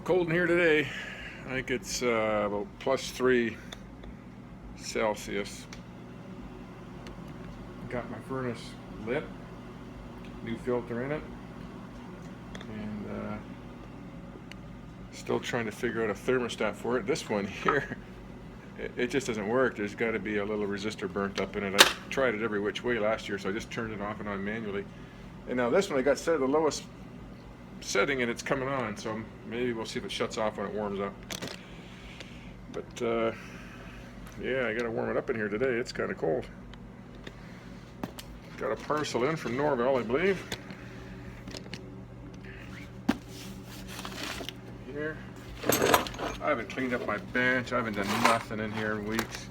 Cold in here today. I think it's about +3 Celsius. Got my furnace lit, new filter in it, and still trying to figure out a thermostat for it. This one here, it just doesn't work. There's got to be a little resistor burnt up in it. I tried it every which way last year, so I just turned it off and on manually. And now this one I got set at the lowest setting and it's coming on, so maybe we'll see if it shuts off when it warms up. But yeah, I gotta warm it up in here today. It's kind of cold. Got a parcel in from Norvell, I believe. Here, I haven't cleaned up my bench. I haven't done nothing in here in weeks,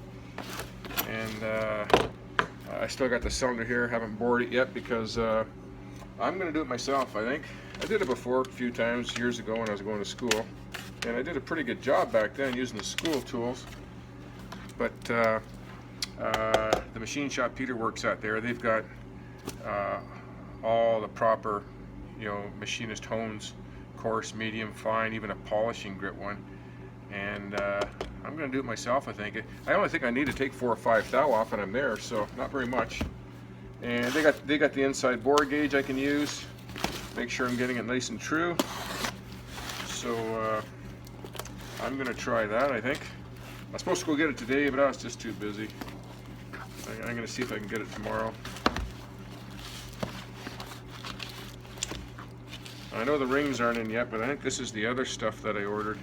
and I still got the cylinder here. Haven't bored it yet because I'm gonna do it myself. I think I did it before a few times years ago when I was going to school, and I did a pretty good job back then using the school tools. But the machine shop Peter works at there, they've got all the proper, machinist hones, coarse, medium, fine, even a polishing grit one. And I'm going to do it myself, I think. I only think I need to take 4 or 5 thou off and I'm there, so not very much. And they got the inside bore gauge I can use. Make sure I'm getting it nice and true. So I'm going to try that, I think. I was supposed to go get it today, but I was just too busy. I'm going to see if I can get it tomorrow. I know the rings aren't in yet, but I think this is the other stuff that I ordered.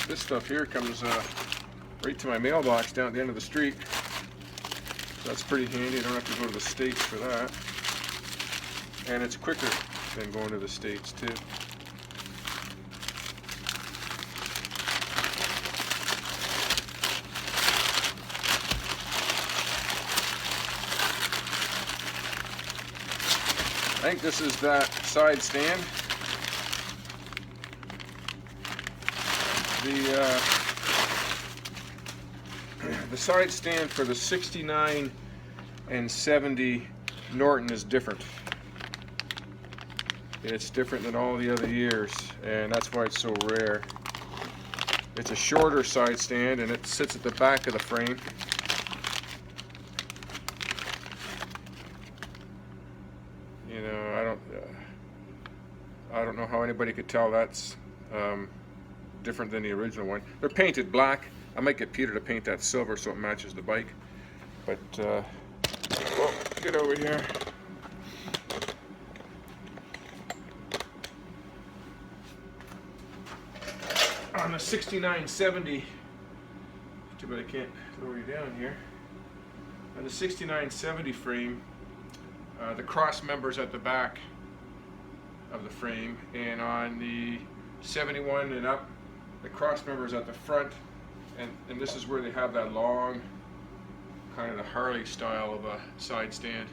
This stuff here comes right to my mailbox down at the end of the street. So that's pretty handy. I don't have to go to the States for that. And it's quicker than going to the States too. I think this is that side stand. The side stand for the 69 and 70 Norton is different. It's different than all the other years, and that's why it's so rare. It's a shorter side stand and it sits at the back of the frame. I don't know how anybody could tell that's different than the original one. They're painted black. I might get Peter to paint that silver so it matches the bike. But well, get over here. On the 6970, too bad I can't lower you down here. On the 6970 frame, the cross members at the back of the frame, and on the 71 and up, the cross members at the front, and this is where they have that long, kind of the Harley style of a side stand.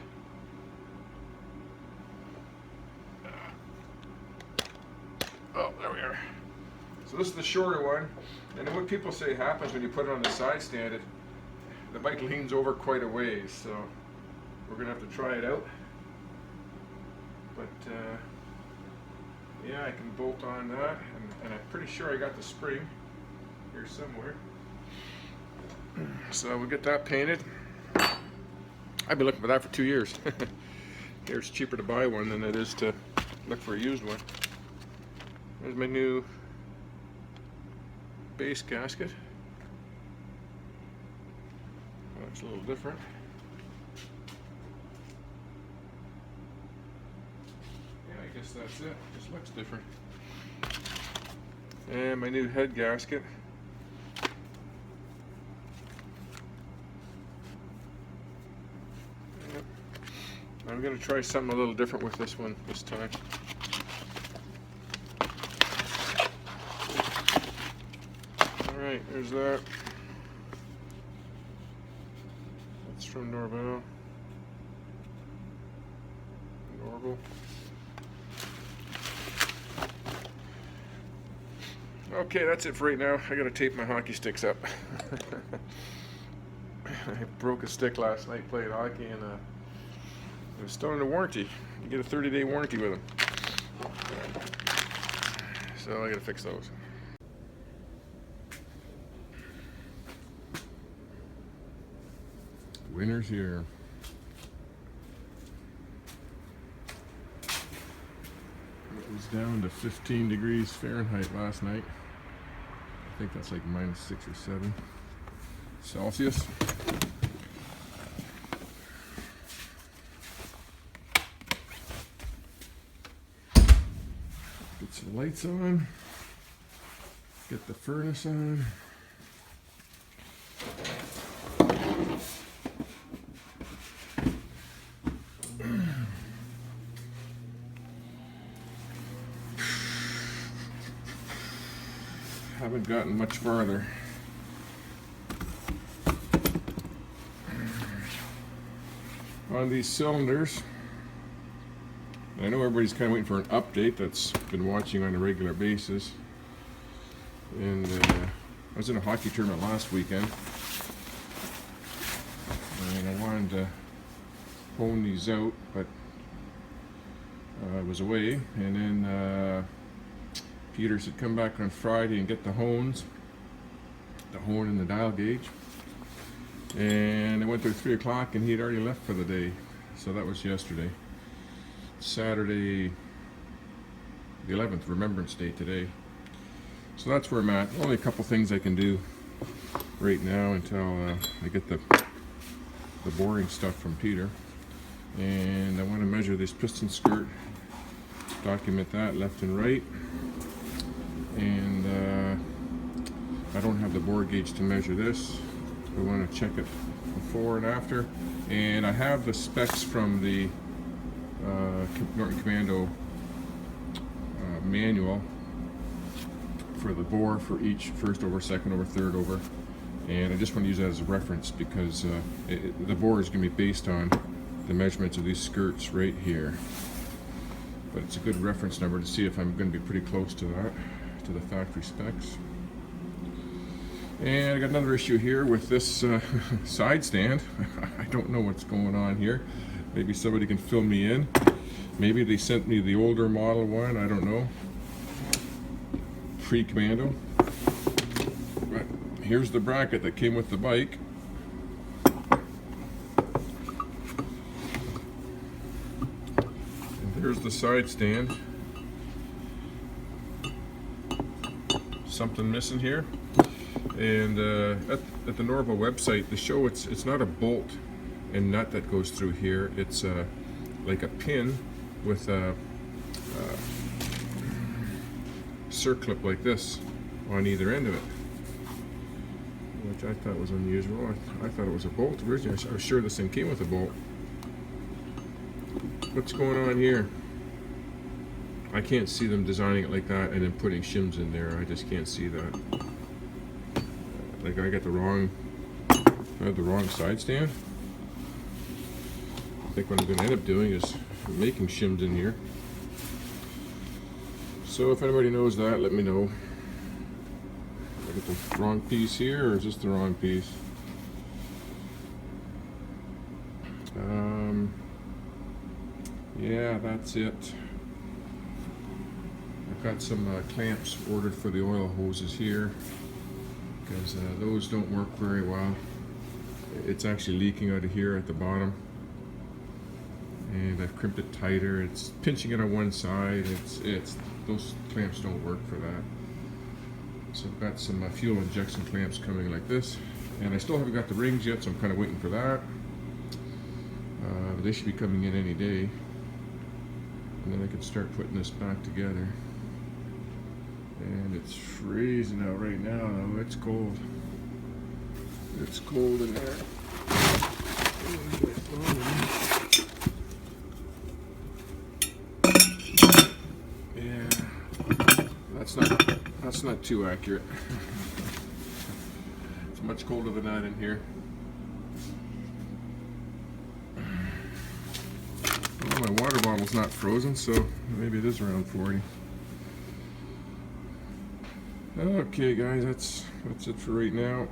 Oh, there we are. So this is the shorter one, and what people say happens when you put it on the side stand, the bike leans over quite a ways, so we're going to have to try it out. But yeah, I can bolt on that, and I'm pretty sure I got the spring here somewhere. So we'll get that painted. I've been looking for that for 2 years. It's cheaper to buy one than it is to look for a used one. There's my new base gasket. Looks a little different. Yeah, I guess that's it. Just looks different. And my new head gasket. Yep. I'm going to try something a little different with this one this time. Alright, there's that. That's from Norvell. Norvell. Okay, that's it for right now. I gotta tape my hockey sticks up. I broke a stick last night playing hockey, and it was still under warranty. You get a 30-day warranty with them. So I gotta fix those. Winter's here. It was down to 15 degrees Fahrenheit last night. I think that's like -6 or 7 Celsius. Get some lights on. Get the furnace on. Haven't gotten much farther. On these cylinders, I know everybody's kind of waiting for an update that's been watching on a regular basis. And I was in a hockey tournament last weekend, and I wanted to hone these out, but I was away, and then Peter said come back on Friday and get the hones, the hone and the dial gauge. And I went there at 3 o'clock and he had already left for the day. So that was yesterday. Saturday the 11th, Remembrance Day today. So that's where I'm at. Only a couple things I can do right now until I get the boring stuff from Peter. And I want to measure this piston skirt, document that left and right. And I don't have the bore gauge to measure this. I want to check it before and after. And I have the specs from the Norton Commando manual for the bore for each first over, second over, third over. And I just want to use that as a reference because the bore is going to be based on the measurements of these skirts right here. But it's a good reference number to see if I'm going to be pretty close to that, to the factory specs. And I got another issue here with this side stand. I don't know what's going on here. Maybe somebody can fill me in. Maybe they sent me the older model one, I don't know. Pre-Commando. But here's the bracket that came with the bike. And there's the side stand. Something missing here. And at the Norval website, they show it's not a bolt and nut that goes through here. It's like a pin with a circlip like this on either end of it, which I thought was unusual. I thought it was a bolt originally. I was sure this thing came with a bolt. What's going on here? I can't see them designing it like that and then putting shims in there. I just can't see that. Like I got the wrong side stand. I think what I'm going to end up doing is making shims in here. So if anybody knows that, let me know. I got the wrong piece here, or is this the wrong piece? Yeah, that's it. I've got some clamps ordered for the oil hoses here, because those don't work very well. It's actually leaking out of here at the bottom, and I've crimped it tighter. It's pinching it on one side. It's those clamps don't work for that. So I've got some fuel injection clamps coming like this, and I still haven't got the rings yet, so I'm kind of waiting for that. They should be coming in any day, and then I can start putting this back together. And it's freezing out right now, though. It's cold. It's cold in there. Yeah, that's not too accurate. It's much colder than that in here. Well, my water bottle's not frozen, so maybe it is around 40. Okay guys, that's it for right now.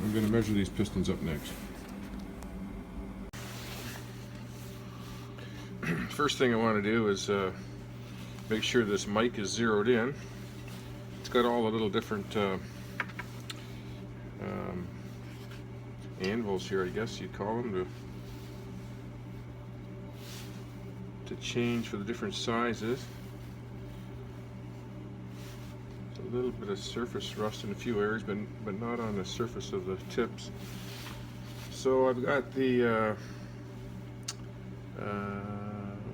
I'm going to measure these pistons up next. First thing I want to do is make sure this mic is zeroed in. It's got all the little different anvils here, I guess you'd call them, to change for the different sizes. A little bit of surface rust in a few areas, but not on the surface of the tips. So I've got the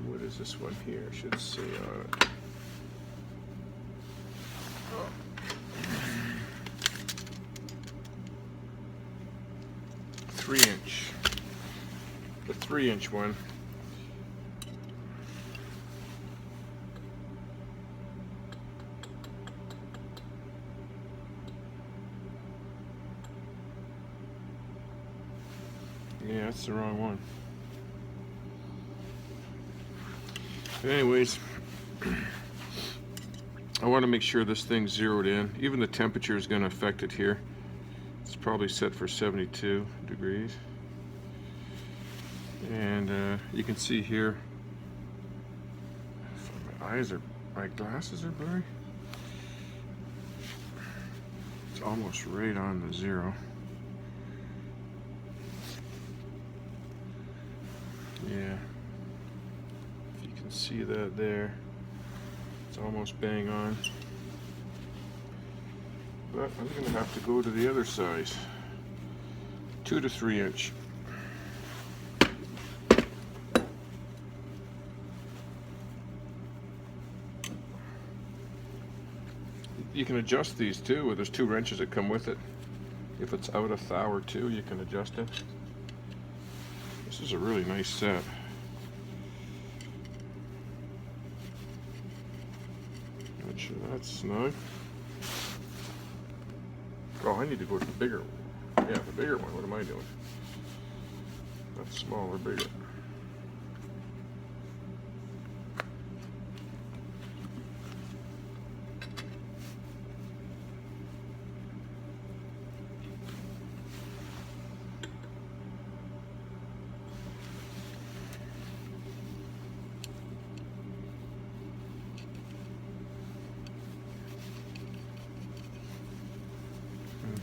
what is this one here? I should say on it. Oh. The 3-inch one. Yeah, that's the wrong one. But anyways, I want to make sure this thing's zeroed in. Even the temperature is going to affect it here. It's probably set for 72 degrees. And you can see here, my glasses are blurry. It's almost right on the zero. Yeah, if you can see that there, it's almost bang on. But I'm going to have to go to the other size, 2 to 3 inch. You can adjust these too. There's 2 wrenches that come with it. If it's out a thou or 2, you can adjust it. This is a really nice set. Make sure that's snug. Oh, I need to go to the bigger one. Yeah, the bigger one. What am I doing? That's smaller, bigger.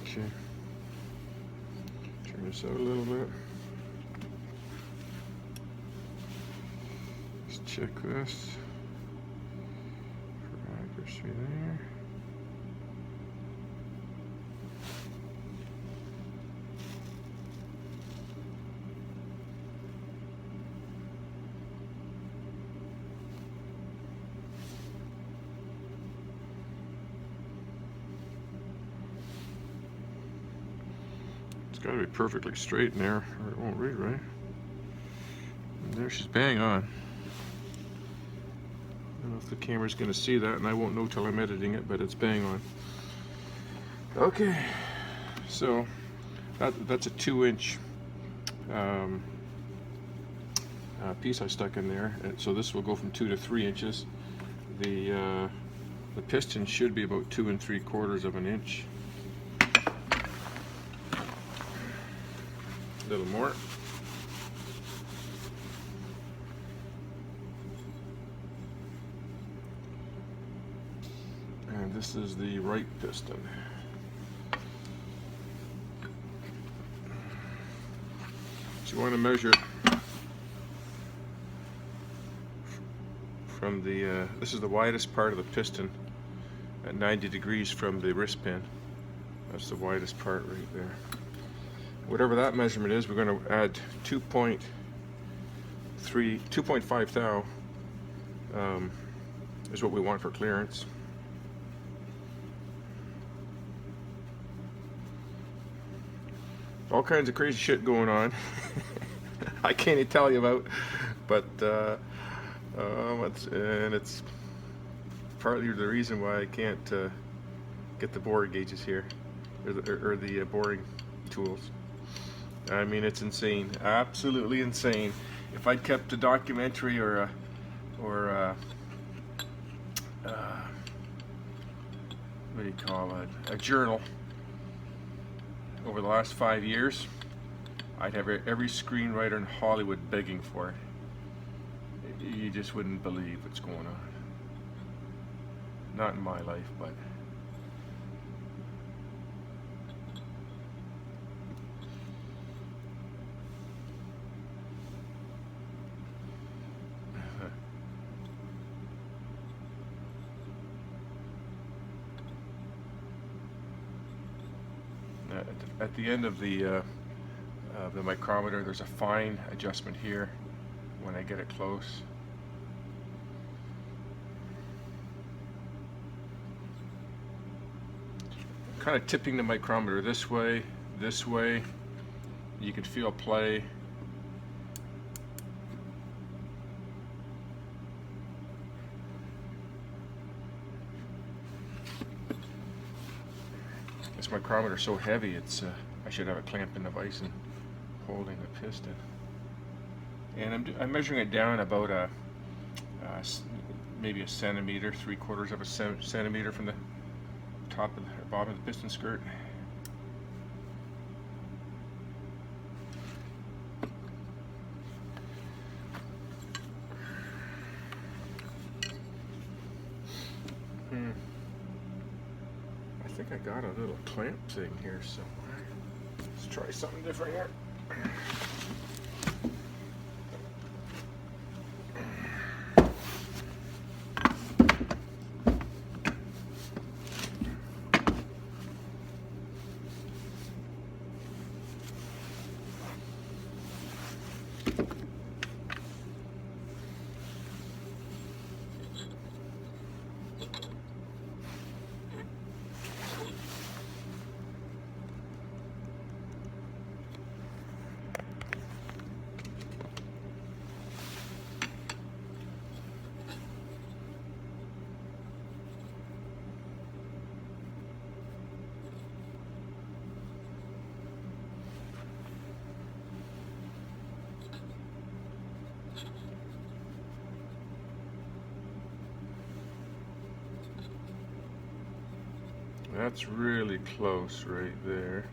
Okay, turn this out a little bit. Let's check this for accuracy there. Got to be perfectly straight in there or it won't read right. And there, she's bang on. I don't know if the camera's going to see that, and I won't know till I'm editing it, but it's bang on. Okay, so that's a 2-inch piece I stuck in there, and so this will go from 2 to 3 inches. The piston should be about 2 3/4 of an inch. A little more. And this is the right piston. So you want to measure it from the, this is the widest part of the piston at 90 degrees from the wrist pin. That's the widest part right there. Whatever that measurement is, we're going to add 2.5 thou is what we want for clearance. All kinds of crazy shit going on. I can't even tell you about, but it's partly the reason why I can't get the bore gauges here, or the boring tools. I mean, it's insane, absolutely insane. If I'd kept a documentary or what do you call it, a journal. Over the last 5 years, I'd have every screenwriter in Hollywood begging for it. You just wouldn't believe what's going on. Not in my life, but at the end of the micrometer, there's a fine adjustment here when I get it close. Kind of tipping the micrometer this way. You can feel play. This micrometer is so heavy, it's I should have it clamped in the vise and holding the piston. And I'm measuring it down about maybe a centimeter, 3/4 of a centimeter from the top of the bottom of the piston skirt. I think I got a little clamp thing here somewhere. Let's try something different here. That's really close right there.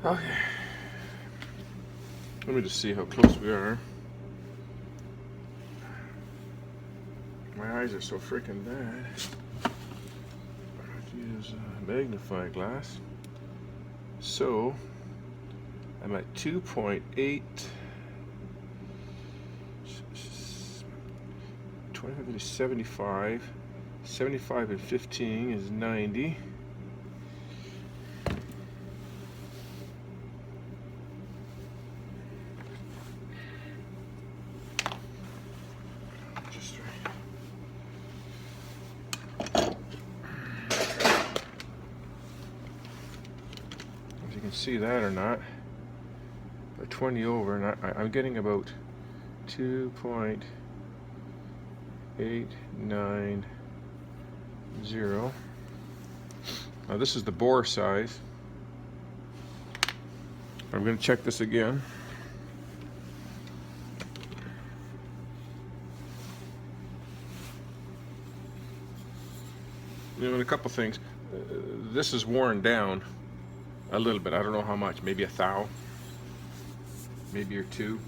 Okay. Let me just see how close we are. My eyes are so freaking bad. I have to use a magnifying glass. So, I'm at 2.8. 25 is 75. 75 and 15 is 90. Just right. If you can see that or not, 20 over, and I'm getting about 2.890. Now this is the bore size. I'm going to check this again. You know, and a couple things. This is worn down a little bit. I don't know how much. Maybe a thou. Maybe or two.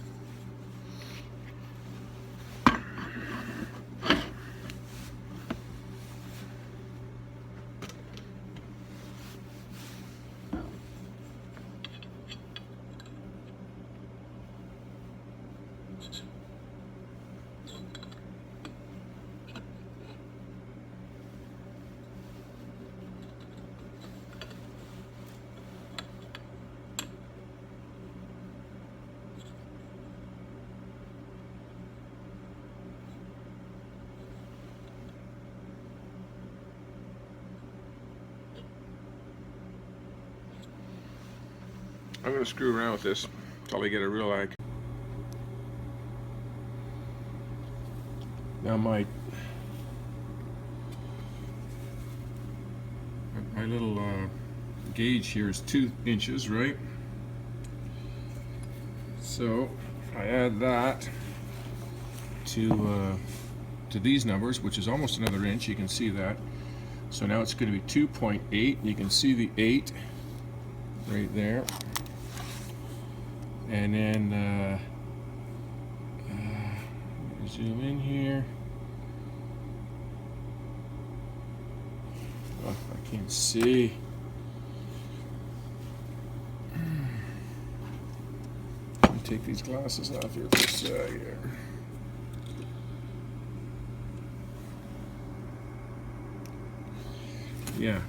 I'm going to screw around with this until I get a real like. Now my little gauge here is 2 inches, right? So I add that to these numbers, which is almost another inch. You can see that. So now it's going to be 2.8. You can see the 8 right there. And then zoom in here. Oh, I can't see. Let me take these glasses off here for a sec here. Yeah.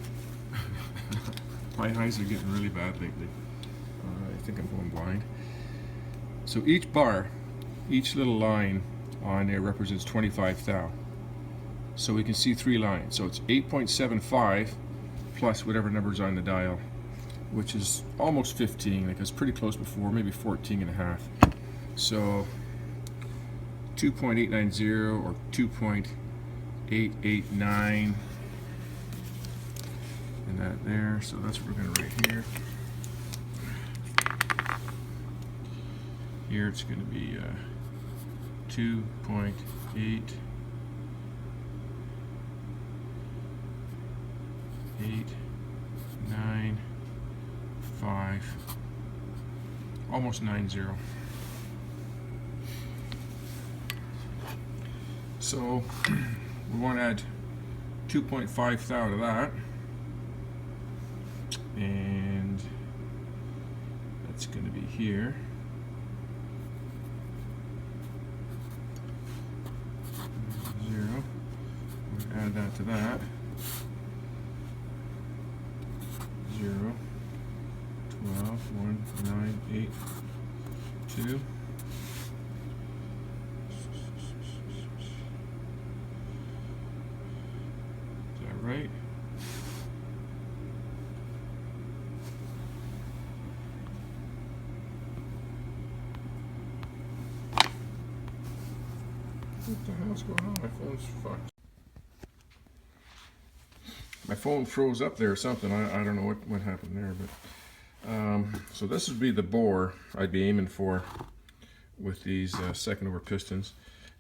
My eyes are getting really bad lately. I think I'm going blind. So each bar, each little line on there represents 25 thou. So we can see 3 lines. So it's 8.75 plus whatever number's on the dial, which is almost 15. Like, it's pretty close before, maybe 14 and a half. So 2.890 or 2.889. And that there. So that's what we're going to write here. Here it's going to be 2.885, almost 90. So we want to add 2.5 thou to that, and that's going to be here. 0. We'll add that to that. 0, 12, 1, 9, 8, 2. Is that right? What the hell's going on? My phone's fucked. My phone froze up there or something. I don't know what happened there, but so this would be the bore I'd be aiming for with these second over pistons,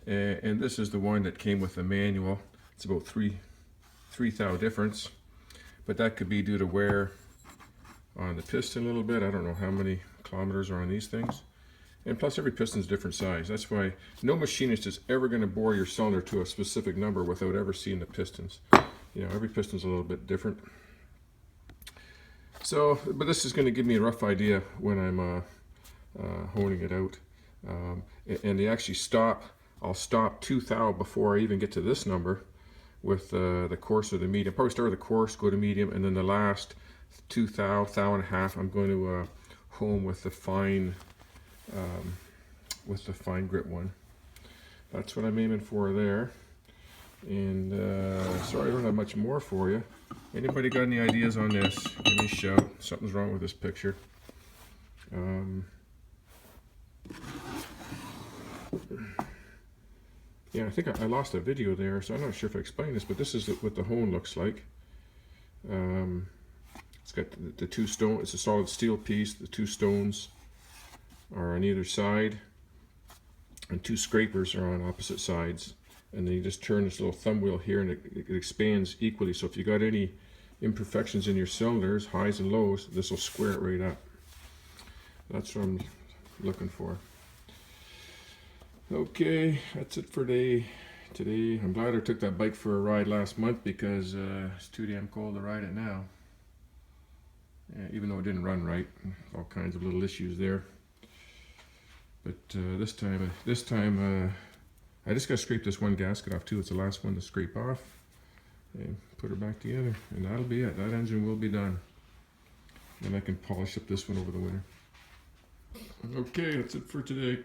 and this is the one that came with the manual. It's about 3 thou difference, but that could be due to wear on the piston a little bit. I don't know how many kilometers are on these things. And plus, every piston's different size. That's why no machinist is ever going to bore your cylinder to a specific number without ever seeing the pistons. You know, every piston's a little bit different. So, but this is going to give me a rough idea when I'm honing it out. And they actually stop. I'll stop 2 thou before I even get to this number with the coarse or the medium. Probably start with the coarse, go to medium, and then the last 2 thou, thou and a half, I'm going to hone with the fine grit one. That's what I'm aiming for there. And sorry I don't have much more for you. Anybody got any ideas on this? Give me a shout. Something's wrong with this picture. Yeah, I think I lost a video there, so I'm not sure if I explained this, but this is what the hone looks like. It's got the 2 stones. It's a solid steel piece. The 2 stones are on either side, and 2 scrapers are on opposite sides. And then you just turn this little thumb wheel here, and it expands equally. So if you got any imperfections in your cylinders, highs and lows, this will square it right up. That's what I'm looking for. Okay, that's it for today. I'm glad I took that bike for a ride last month, because it's too damn cold to ride it now. Yeah, even though it didn't run right, all kinds of little issues there. But this time I just got to scrape this one gasket off too. It's the last one to scrape off, and put her back together, and that'll be it. That engine will be done. Then I can polish up this one over the winter. Okay, that's it for today.